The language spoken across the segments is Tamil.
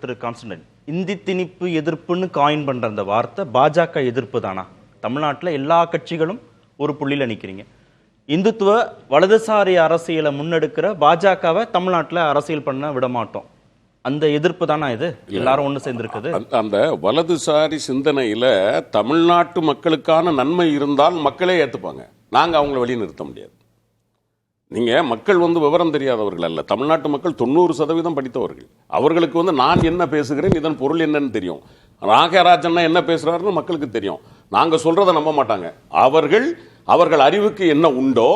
திரு கான்ஸ்டன்டைன், இந்தி திணிப்பு எதிர்ப்புன்னு காயின் பண்ற அந்த வார்த்தை பாஜக எதிர்ப்பு தானா? தமிழ்நாட்டில் எல்லா கட்சிகளும் ஒரு புள்ளியில் நிற்கிறீங்க. இந்துத்துவ வலதுசாரி அரசியலை முன்னெடுக்கிற பாஜகவை தமிழ்நாட்டில் அரசியல் பண்ண விட மாட்டோம், அந்த எதிர்ப்பு தானா இது? எல்லாரும் ஒன்று சேர்ந்திருக்குது. அந்த வலதுசாரி சிந்தனையில தமிழ்நாட்டு மக்களுக்கான நன்மை இருந்தால் மக்களே ஏற்றுப்பாங்க. நாங்க அவங்களை வெளியே நிறுத்த முடியாது. நீங்க மக்கள் விவரம் தெரியாதவர்கள் அல்ல. தமிழ்நாட்டு மக்கள் 90% படித்தவர்கள். அவர்களுக்கு நான் என்ன பேசுகிறேன், இதன் பொருள் என்னன்னு தெரியும். நாகராஜன் என்ன பேசுறாருன்னு மக்களுக்கு தெரியும். நாங்க சொல்றதை நம்ப மாட்டாங்க. அவர்கள் அறிவுக்கு என்ன உண்டோ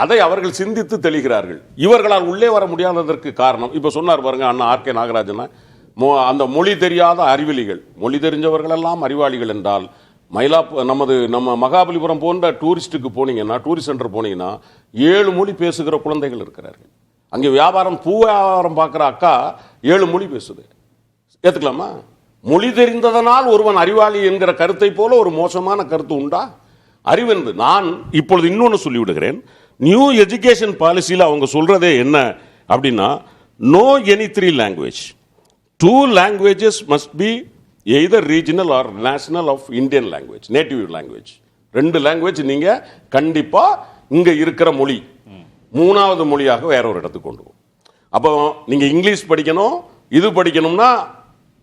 அதை அவர்கள் சிந்தித்து தெளிகிறார்கள். இவர்களால் உள்ளே வர முடியாததற்கு காரணம் இப்ப சொன்னார் பாருங்க அண்ணா ஆர் கே நாகராஜன், அந்த மொழி தெரியாத அறிவிலிகள். மொழி தெரிஞ்சவர்கள் எல்லாம் அறிவாளிகள் என்றால் நம்ம மகாபலிபுரம் போன்ற டூரிஸ்டுக்கு போனீங்கன்னா, டூரிஸ்ட் சென்டர் போனீங்கன்னா 7 மொழி பேசுகிற குழந்தைகள் இருக்கிறார்கள். அங்கே பூ வியாபாரம் பார்க்குற அக்கா 7 மொழி பேசுது. ஏற்றுக்கலாமா? மொழி தெரிந்ததனால் ஒருவன் அறிவாளி என்கிற கருத்தை போல ஒரு மோசமான கருத்து உண்டா? அறிவென்று நான் இப்பொழுது இன்னொன்று சொல்லிவிடுகிறேன். நியூ எஜுகேஷன் பாலிசியில் அவங்க சொல்றதே என்ன அப்படின்னா, no any 3 language, 2 languages must be either regional or national of Indian language, native language. 2 language நீங்க கண்டிப்பா இங்க இருக்கிற மொழி 3வது மொழியாக வேற ஒரு இடத்துக்கு கொண்டு போகும். அப்போ நீங்க இங்கிலீஷ் படிக்கணும், இது படிக்கணும்னா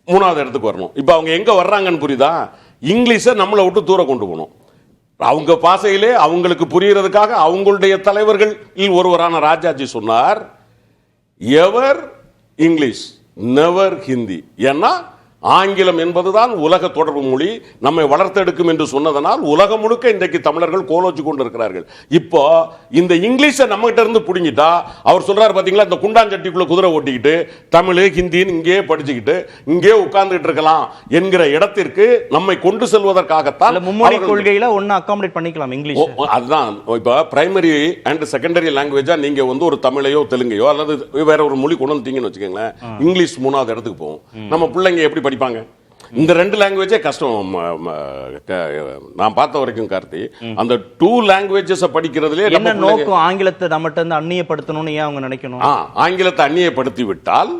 3வது இடத்துக்கு வரணும். இப்போ அவங்க எங்க வர்றாங்கன்னு புரியுதா? இங்கிலீஷை நம்மளை விட்டு தூர கொண்டு போகணும். அவங்க பாசையிலே அவங்களுக்கு புரியறதுக்காக அவங்களுடைய தலைவர்களில் ஒருவரான ராஜாஜி சொன்னார், எவர் இங்கிலீஷ் நெவர் ஹிந்தி. ஏன்னா ஆங்கிலம் என்பதுதான் உலக தொடர்பு மொழி, நம்மை வளர்த்தெடுக்கும் என்று சொன்னதனால் உலகம் முழுக்க இன்றைக்கு தமிழர்கள் கோலோச்சு கொண்டிருக்கிறார்கள். இப்போ இந்த இங்கிலீஷை நம்ம கிட்ட இருந்து புடிங்கிட்டா, அவர் சொல்றாரு பாத்தீங்களா, இந்த குண்டாஞ்சட்டிக்குள்ள குதிரை ஓட்டிக்கிட்டு தமிழ் ஹிந்தின்னு இங்கே படிச்சுக்கிட்டு இங்கே உட்கார்ந்துட்டு இருக்கலாம் என்கிற இடத்திற்கு நம்மை கொண்டு செல்வதற்காகத்தான் மும்மொழி கொள்கையில ஒன்னு அகாமடேட் பண்ணிக்கலாம் இங்கிலீஷ். அதுதான் இப்ப பிரைமரி அண்ட் செகண்டரி லாங்குவேஜா நீங்க ஒரு தமிழையோ தெலுங்கையோ அல்லது வேற ஒரு மொழி கொண்டு வந்தீங்கன்னு வச்சுக்கோங்களேன், இங்கிலீஷ் 3வது இடத்துக்கு போகும். நம்ம பிள்ளைங்க எப்படி படிப்பாங்க? இந்த 2 லாங்குவேஜே கஷ்டம். நான் பார்த்த வரைக்கும் கார்த்தி, அந்த 2 லாங்குவேஜஸ் படிக்கிறதுலே என்ன நோக்கம்? ஆங்கிலத்தை நம்மகிட்ட இருந்து அந்நியப்படுத்தணும்னு ஏன் அவங்க நினைக்கணும்? ஆங்கிலத்தை அந்நியப்படுத்தி விட்டால்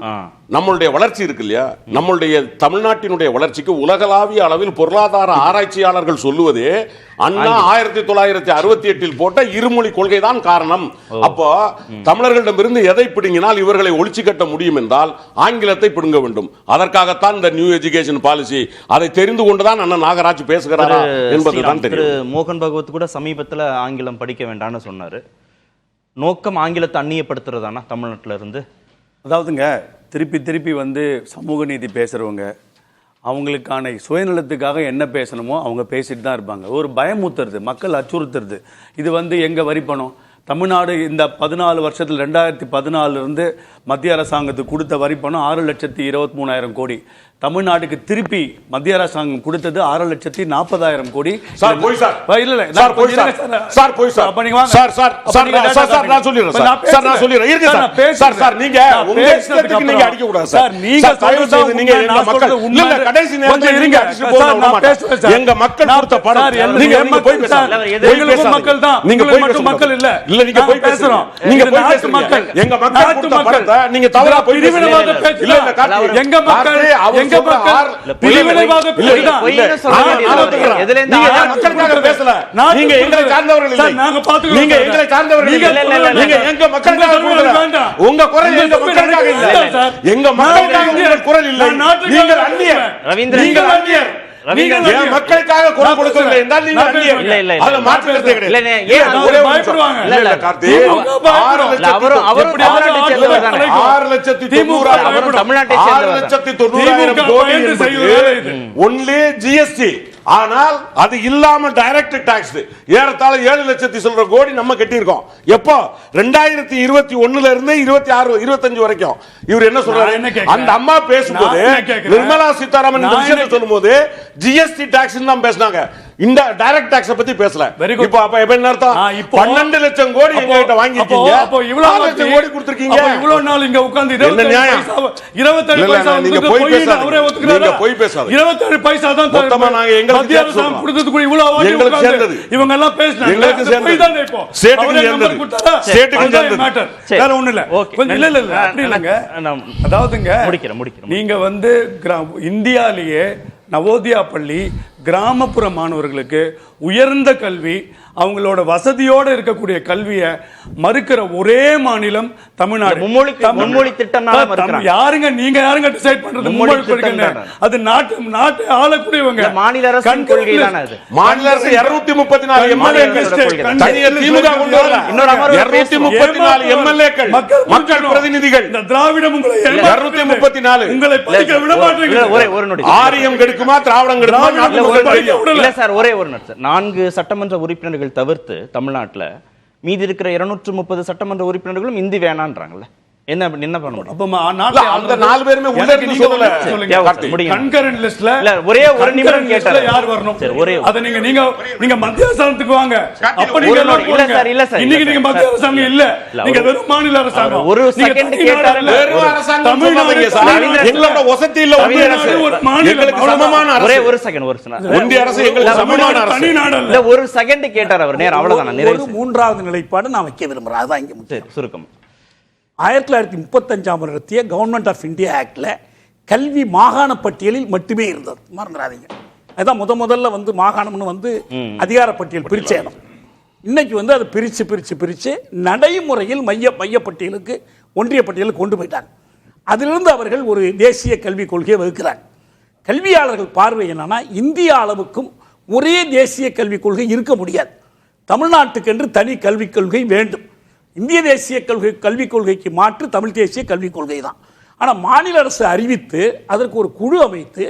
நம்மளுடைய வளர்ச்சி இருக்கு இல்லையா, நம்மளுடைய தமிழ்நாட்டினுடைய வளர்ச்சிக்கு உலகளாவிய அளவில் பொருளாதார ஆராய்ச்சியாளர்கள் சொல்லுவதே அண்ணா 1968 போட்ட இருமொழி கொள்கை தான் காரணம். அப்போ தமிழர்களிடமிருந்து எதை பிடுங்கினால் இவர்களை ஒழிச்சு கட்ட முடியும் என்றால் ஆங்கிலத்தை பிடுங்க வேண்டும். அதற்காகத்தான் இந்த நியூ எஜுகேஷன் பாலிசி. அதை தெரிந்து கொண்டுதான் அண்ணா நாகராஜ் பேசுகிறாரா என்பதுதான் தெரியும். மோகன் பகவத் கூட சமீபத்தில் ஆங்கிலம் படிக்க வேண்டாம்னு சொன்னாரு. நோக்கம் ஆங்கிலத்தை அந்நியப்படுத்துறதானா தமிழ்நாட்டில இருந்து? அதாவதுங்க, திருப்பி சமூக நீதி பேசுறவங்க அவங்களுக்கான சுயநலத்துக்காக என்ன பேசணுமோ அவங்க பேசிட்டு தான் இருப்பாங்க. ஒரு பயமுத்துறது, மக்கள் அச்சுறுத்துறது. இது எங்க வரி பணம்? தமிழ்நாடு இந்த 14 வருஷத்தில் 2014 இருந்து மத்திய அரசாங்கத்துக்கு கொடுத்த வரி பணம் 6,23,000 கோடி. தமிழ்நாட்டுக்கு திருப்பி மத்திய அரசாங்கம் கொடுத்தது 6,40,000 கோடி. சார் போய் சார், இல்ல சார் போய் சார், சார் போய் சார், அப்ப நீங்க வாங்க சார், சார் சார் நான் சொல்லிறேன் சார், நான் சொல்லிறேன். இருங்க சார், சார் சார் நீங்க உங்க இஷ்டத்துக்கு நீங்க அடிக்க கூடாது சார். நீங்க தயவு செய்து நீங்க எங்க மக்கள் இல்ல கடைசி நேரத்துல இருங்க எங்க மக்கள் கொடுத்த பணம் நீங்க போய் பேசுங்க. எங்க மக்கள் தான், நீங்க போய் மட்டும் மக்கள் இல்ல இல்ல நீங்க போய் பேசுறோம். நீங்க போய் பேசுங்க. எங்க மக்கள் கொடுத்த பணத்தை நீங்க தவறா போய் பேசுறீங்க. இல்ல இல்ல கார்த்தி, எங்க மக்கள் எங்க மக்கள் பிரிவினைவாத எதுல இந்த மக்களுக்காக பேசல. நீங்க எங்களை சார்ந்தவர்கள் இல்லை, நாங்க பாத்துக்கிறோம். நீங்க எங்களை சார்ந்தவர்கள் இல்லை, நீங்க எங்க மக்களுக்காக பேசல. உங்க குரல் எங்க மக்களுக்காக இல்ல, எங்க மக்களுக்காக உங்க குரல் இல்லை. நீங்கள் அந்நியர், நீங்கள் அந்நியர். மக்களுக்காக குரல் கொடுக்கவில்லை என்றால் நீங்கள் அந்நியர். இல்ல இல்ல அத மாற்றத்தை கிடையாது. ஏன் ஒரே பயப்படுவாங்க? இல்ல இல்ல கார்த்தி, 6,90,000 தமிழ்நாட்டை சேர்ந்தவர் 6,90,000 கோடி ஒன்லி ஜிஎஸ்டி. ஆனால் அது இல்லாம டைரக்ட் டாக்ஸ் ஏறத்தாழ 7,00,000 கோடி நம்ம கட்டியிருக்கோம். எப்போ? 2021 இருந்து 26 25 வரைக்கும். இவர் என்ன சொல்றாரு? அந்த அம்மா பேசும்போது நிர்மலா சீதாராமன் இந்த விஷயத்தை சொல்லும்போது ஜிஎஸ்டி டாக்ஸ் தான் பேசினாங்க. இந்த டைரக்ட் டாக்ஸ் பத்தி பேசல. Very good. இப்போ அப்ப என்ன அர்த்தம்? 12 லட்சம் கோடி எங்க கிட்ட வாங்கிட்டீங்க. அப்போ இவ்வளவு 6 லட்சம் கோடி கொடுத்திருக்கீங்க. அப்போ இவ்வளவு நாள் இங்க உட்கார்ந்து 27 பைசா நீங்க போய் பேசாதீங்க. அவரே ஒத்துக்கறாரு. நீங்க போய் பேசாதீங்க. 27 பைசா தான் மொத்தமா நாங்க எங்களுக்கு அரசாங்கம் கொடுத்தது கூட இவ்வளவு வாங்கி எங்களுக்கு சேர்ந்தது. இவங்க எல்லாம் பேசினாங்க. எங்களுக்கு சேர்ந்தது. போய் தான் இப்போ ஸ்டேட்டுக்கு சேர்ந்தது. ஸ்டேட்டுக்கு சேர்ந்தது. வேற ஒண்ணு இல்ல. கொஞ்சம் இல்ல அப்படி இல்லங்க. அதாவதுங்க முடிக்கிறேன். நீங்க வந்து இந்தியாலேயே நவோதயா பள்ளி கிராமப்புற மாணவர்களுக்கு உயர்ந்த கல்வி, அவங்களோட வசதியோட இருக்கக்கூடிய கல்வியை மறுக்கிற ஒரே மாநிலம் தமிழ்நாடு. மும்மொழி திட்டம்னால மறுக்கறாங்க. யாருங்க நீங்க யாருங்க டிசைட் பண்றது மும்மொழி திட்டம்? அது நாட்டை ஆளக்கூடியவங்க மாநில அரசின் கொள்கை தானே அது. மாநில அரசு 234 எம்எல்ஏக்கள் தனியா திமுக கொண்டு வரல. இன்னொரு 234 எம்எல்ஏக்கள் மக்கள் பிரதிநிதிகள். இந்த திராவிடம் உங்களை 234 உங்களை படிக்க விட மாட்டீங்க. ஒரு நொடி. ஆரியம் கெடுக்குமா திராவிடம் கெடுக்குமா? இல்ல சார், ஒரே ஒரு நிமிஷம். 4 சட்டமன்ற உறுப்பினர்கள் தவிர்த்து தமிழ்நாட்டுல மீதி இருக்கிற 230 சட்டமன்ற உறுப்பினர்களும் இந்தி வேணான்றாங்கல்ல. என்ன பண்ண முடியும்? அப்ப அந்த 4 பேருமே உள்ள இருந்து சொல்லுங்க. கன்கரன்ட் லிஸ்ட்ல இல்ல, ஒரே ஒரு நிமிடம் கேட்டாரு. யார் வரணும்? சரி, ஒரே அத நீங்க மத்திய அரசாங்கத்துக்கு வாங்க. அப்ப நீங்க இல்ல சார். இன்னைக்கு நீங்க மத்திய அரசாங்கம் இல்ல. நீங்க வெறும் மாநில அரசாங்கம். ஒரு செகண்ட் கேட்டாரு. வெறும் அரசாங்கம் தமிழ்நாடு எங்களோட வசதி இல்ல. ஒன்றிய அரசு எங்களுக்கு சமமான அரசு. ஒரு செகண்ட். ஒன்றிய அரசு எங்களுக்கு சமமான அரசு. தனி நாடு இல்ல, ஒரு செகண்ட் கேட்டார் அவர். நேரா அவ்வளவுதான். ஒரு மூன்றாவது நிலைப்பாடு நான் வைக்க விரும்புறேன். அதான் இங்க சரி, சுருக்கம். 1935 நடத்திய கவர்மெண்ட் ஆஃப் இந்தியா ஆக்ட்ல கல்வி மாகாண பட்டியலில் மட்டுமே இருந்தது. மறந்துடாதீங்க. அதுதான் முதல்ல வந்து மாகாணம்னு வந்து அதிகார பட்டியல் பிரிச்ச இடம். இன்னைக்கு வந்து அதை பிரிச்சு நடைமுறையில் மைய பட்டியலுக்கு ஒன்றிய பட்டியலுக்கு கொண்டு போயிட்டாங்க. அதிலிருந்து அவர்கள் ஒரு தேசிய கல்விக் கொள்கையை வகுக்கிறாங்க. கல்வியாளர்கள் பார்வை என்னன்னா, இந்திய அளவுக்கும் ஒரே தேசிய கல்விக் கொள்கை இருக்க முடியாது. தமிழ்நாட்டுக்கு என்று தனி கல்விக் கொள்கை வேண்டும். இந்திய தேசிய கல்விக் கொள்கைக்கு மாற்று தமிழ் தேசிய கல்விக் கொள்கை தான். ஆனால் மாநில அரசு அறிவித்து அதற்கு ஒரு குழு அமைத்து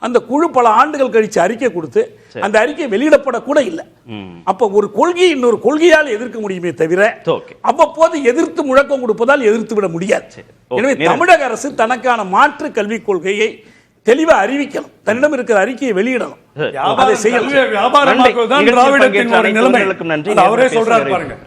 அந்த குழு பல ஆண்டுகள் கழிச்சு அறிக்கை கொடுத்து அந்த அறிக்கை வெளியிடப்படக்கூட இல்லை. அப்ப ஒரு கொள்கையை இன்னொரு கொள்கையால் எதிர்க்க முடியுமே தவிர அவ்வப்போது எதிர்த்து முழக்கம் கொடுப்பதால் எதிர்த்து விட முடியாது. எனவே தமிழக அரசு தனக்கான மாற்று கல்விக் கொள்கையை தெளிவா அறிவிக்கணும். தன்னிடம் இருக்கிற அறிக்கையை வெளியிடணும். அதை செய்யணும். வியாபாரமாக்குவதுதான் திராவிடத்தின் ஒரு நிலைமை. அவரே சொல்றாரு பாருங்க.